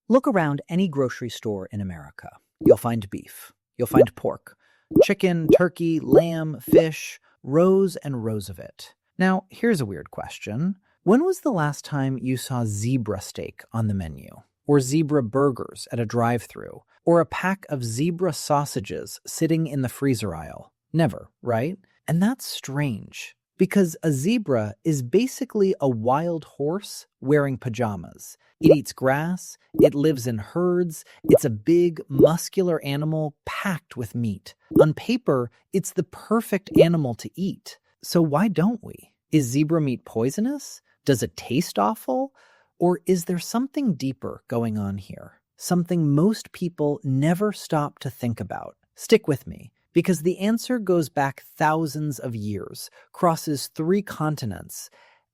Look around any grocery store in America. You'll find beef. You'll find pork, chicken, turkey, lamb, fish, rows and rows of it. Now, here's a weird question. When was the last time you saw zebra steak on the menu? Or zebra burgers at a drive-thru? Or a pack of zebra sausages sitting in the freezer aisle? Never, right? And that's strange, because a zebra is basically a wild horse wearing pajamas. It eats grass, it lives in herds, it's a big, muscular animal packed with meat. On paper, it's the perfect animal to eat. So why don't we? Is zebra meat poisonous? Does it taste awful? Or is there something deeper going on here? Something most people never stop to think about? Stick with me, because the answer goes back thousands of years, crosses 3 continents,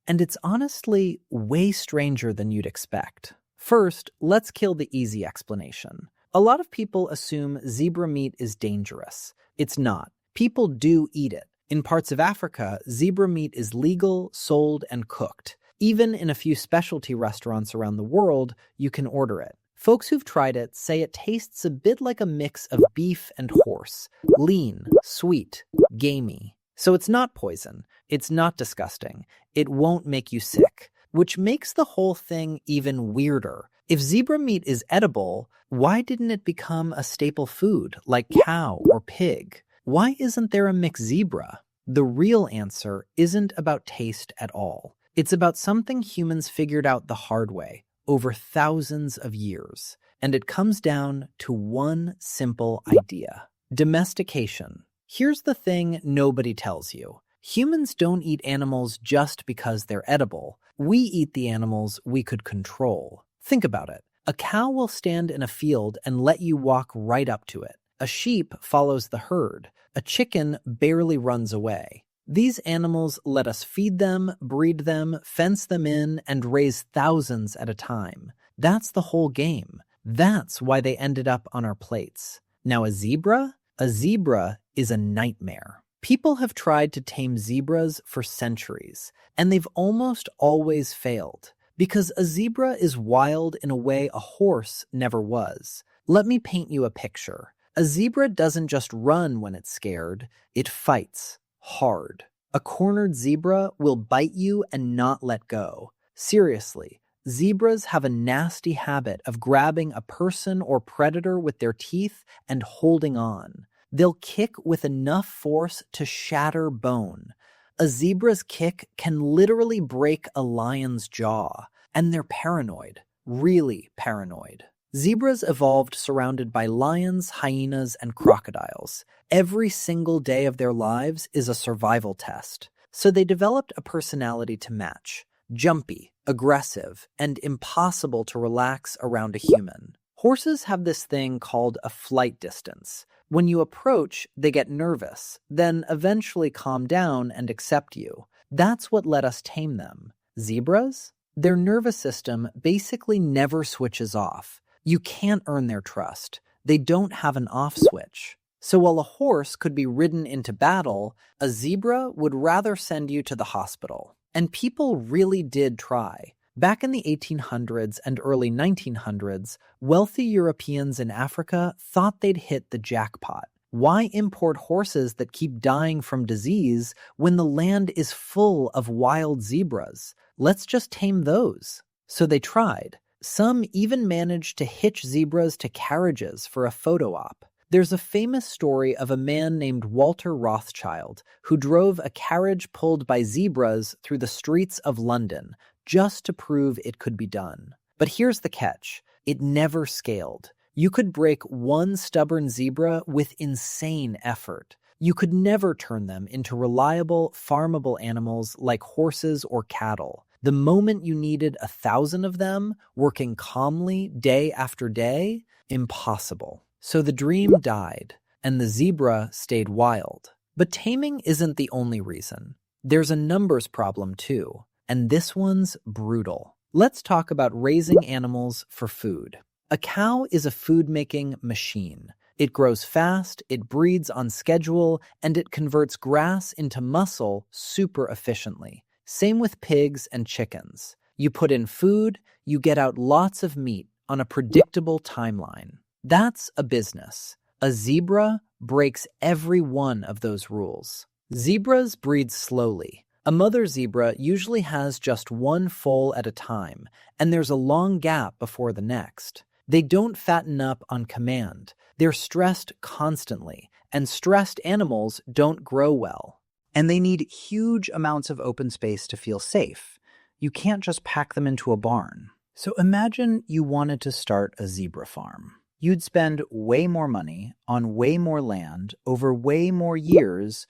and it's honestly way stranger than you'd expect. First, let's kill the easy explanation. A lot of people assume zebra meat is dangerous. It's not. People do eat it. In parts of Africa, zebra meat is legal, sold, and cooked. Even in a few specialty restaurants around the world, you can order it. Folks who've tried it say it tastes a bit like a mix of beef and horse. Lean, sweet, gamey. So it's not poison. It's not disgusting. It won't make you sick, which makes the whole thing even weirder. If zebra meat is edible, why didn't it become a staple food like cow or pig? Why isn't there a mixed zebra? The real answer isn't about taste at all. It's about something humans figured out the hard way over thousands of years. And it comes down to one simple idea: domestication. Here's the thing nobody tells you. Humans don't eat animals just because they're edible. We eat the animals we could control. Think about it. A cow will stand in a field and let you walk right up to it. A sheep follows the herd. A chicken barely runs away. These animals let us feed them, breed them, fence them in, and raise thousands at a time. That's the whole game. That's why they ended up on our plates. Now a zebra? A zebra is a nightmare. People have tried to tame zebras for centuries, and they've almost always failed, because a zebra is wild in a way a horse never was. Let me paint you a picture. A zebra doesn't just run when it's scared, it fights. Hard. A cornered zebra will bite you and not let go. Seriously, zebras have a nasty habit of grabbing a person or predator with their teeth and holding on. They'll kick with enough force to shatter bone. A zebra's kick can literally break a lion's jaw. And they're paranoid. Really paranoid. Zebras evolved surrounded by lions, hyenas, and crocodiles. Every single day of their lives is a survival test. So they developed a personality to match. Jumpy, aggressive, and impossible to relax around a human. Horses have this thing called a flight distance. When you approach, they get nervous, then eventually calm down and accept you. That's what let us tame them. Zebras? Their nervous system basically never switches off. You can't earn their trust. They don't have an off switch. So while a horse could be ridden into battle, a zebra would rather send you to the hospital. And people really did try. Back in the 1800s and early 1900s, wealthy Europeans in Africa thought they'd hit the jackpot. Why import horses that keep dying from disease when the land is full of wild zebras? Let's just tame those. So they tried. Some even managed to hitch zebras to carriages for a photo op. There's a famous story of a man named Walter Rothschild who drove a carriage pulled by zebras through the streets of London just to prove it could be done. But here's the catch. It never scaled. You could break one stubborn zebra with insane effort. You could never turn them into reliable, farmable animals like horses or cattle. The moment you needed 1,000 of them, working calmly day after day, impossible. So the dream died, and the zebra stayed wild. But taming isn't the only reason. There's a numbers problem too, and this one's brutal. Let's talk about raising animals for food. A cow is a food-making machine. It grows fast, it breeds on schedule, and it converts grass into muscle super efficiently. Same with pigs and chickens. You put in food, you get out lots of meat on a predictable timeline. That's a business. A zebra breaks every one of those rules. Zebras breed slowly. A mother zebra usually has just one foal at a time, and there's a long gap before the next. They don't fatten up on command. They're stressed constantly, and stressed animals don't grow well. And they need huge amounts of open space to feel safe. You can't just pack them into a barn. So imagine you wanted to start a zebra farm. You'd spend way more money on way more land over way more years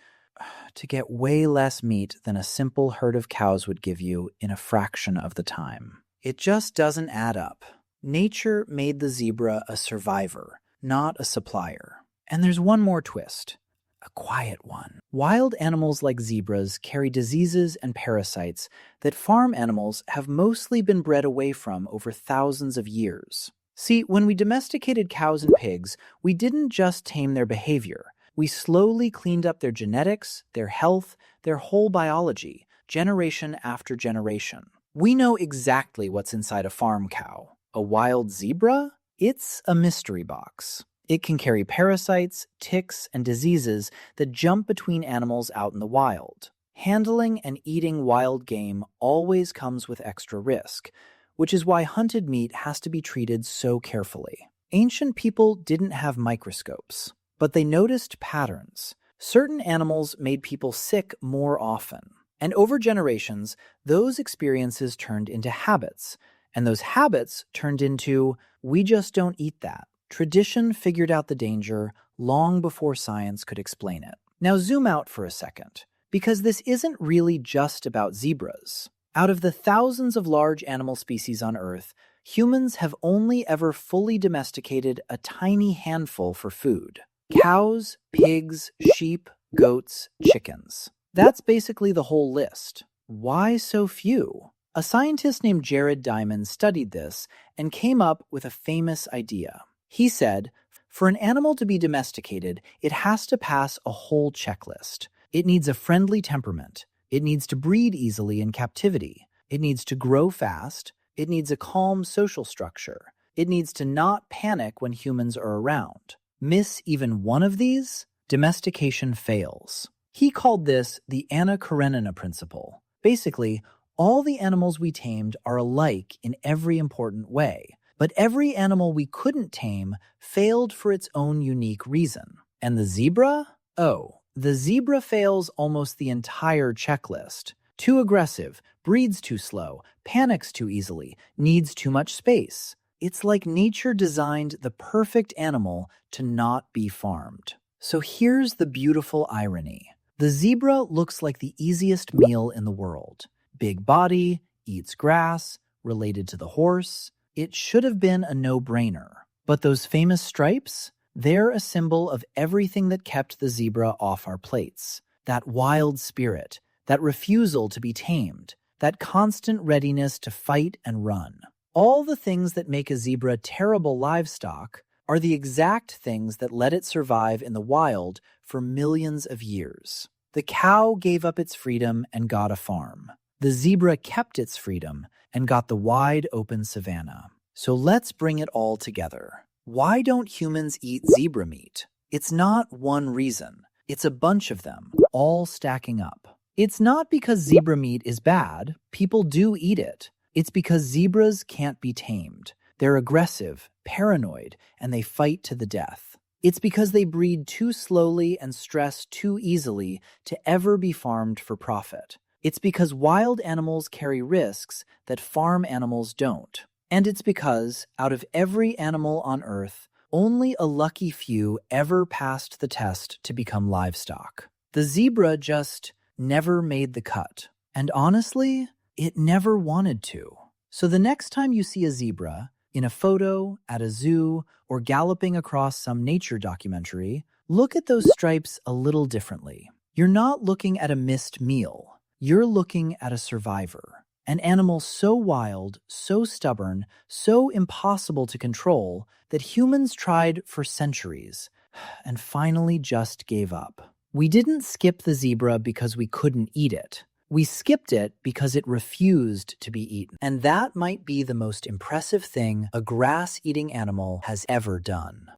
to get way less meat than a simple herd of cows would give you in a fraction of the time. It just doesn't add up. Nature made the zebra a survivor, not a supplier. And there's one more twist. A quiet one. Wild animals like zebras carry diseases and parasites that farm animals have mostly been bred away from over thousands of years. See, when we domesticated cows and pigs, we didn't just tame their behavior. We slowly cleaned up their genetics, their health, their whole biology, generation after generation. We know exactly what's inside a farm cow. A wild zebra? It's a mystery box. It can carry parasites, ticks, and diseases that jump between animals out in the wild. Handling and eating wild game always comes with extra risk, which is why hunted meat has to be treated so carefully. Ancient people didn't have microscopes, but they noticed patterns. Certain animals made people sick more often. And over generations, those experiences turned into habits. And those habits turned into, we just don't eat that. Tradition figured out the danger long before science could explain it. Now zoom out for a second, because this isn't really just about zebras. Out of the thousands of large animal species on Earth, humans have only ever fully domesticated a tiny handful for food. Cows, pigs, sheep, goats, chickens. That's basically the whole list. Why so few? A scientist named Jared Diamond studied this and came up with a famous idea. He said, for an animal to be domesticated, it has to pass a whole checklist. It needs a friendly temperament. It needs to breed easily in captivity. It needs to grow fast. It needs a calm social structure. It needs to not panic when humans are around. Miss even one of these? Domestication fails. He called this the Anna Karenina principle. Basically, all the animals we tamed are alike in every important way. But every animal we couldn't tame failed for its own unique reason. And the zebra? Oh, the zebra fails almost the entire checklist. Too aggressive, breeds too slow, panics too easily, needs too much space. It's like nature designed the perfect animal to not be farmed. So here's the beautiful irony. The zebra looks like the easiest meal in the world. Big body, eats grass, related to the horse. It should have been a no-brainer. But those famous stripes? They're a symbol of everything that kept the zebra off our plates. That wild spirit, that refusal to be tamed, that constant readiness to fight and run. All the things that make a zebra terrible livestock are the exact things that let it survive in the wild for millions of years. The cow gave up its freedom and got a farm. The zebra kept its freedom and got the wide open savanna. So let's bring it all together. Why don't humans eat zebra meat? It's not one reason. It's a bunch of them, all stacking up. It's not because zebra meat is bad. People do eat it. It's because zebras can't be tamed. They're aggressive, paranoid, and they fight to the death. It's because they breed too slowly and stress too easily to ever be farmed for profit. It's because wild animals carry risks that farm animals don't. And it's because, out of every animal on Earth, only a lucky few ever passed the test to become livestock. The zebra just never made the cut. And honestly, it never wanted to. So the next time you see a zebra, in a photo, at a zoo, or galloping across some nature documentary, look at those stripes a little differently. You're not looking at a missed meal. You're looking at a survivor. An animal so wild, so stubborn, so impossible to control that humans tried for centuries and finally just gave up. We didn't skip the zebra because we couldn't eat it. We skipped it because it refused to be eaten. And that might be the most impressive thing a grass-eating animal has ever done.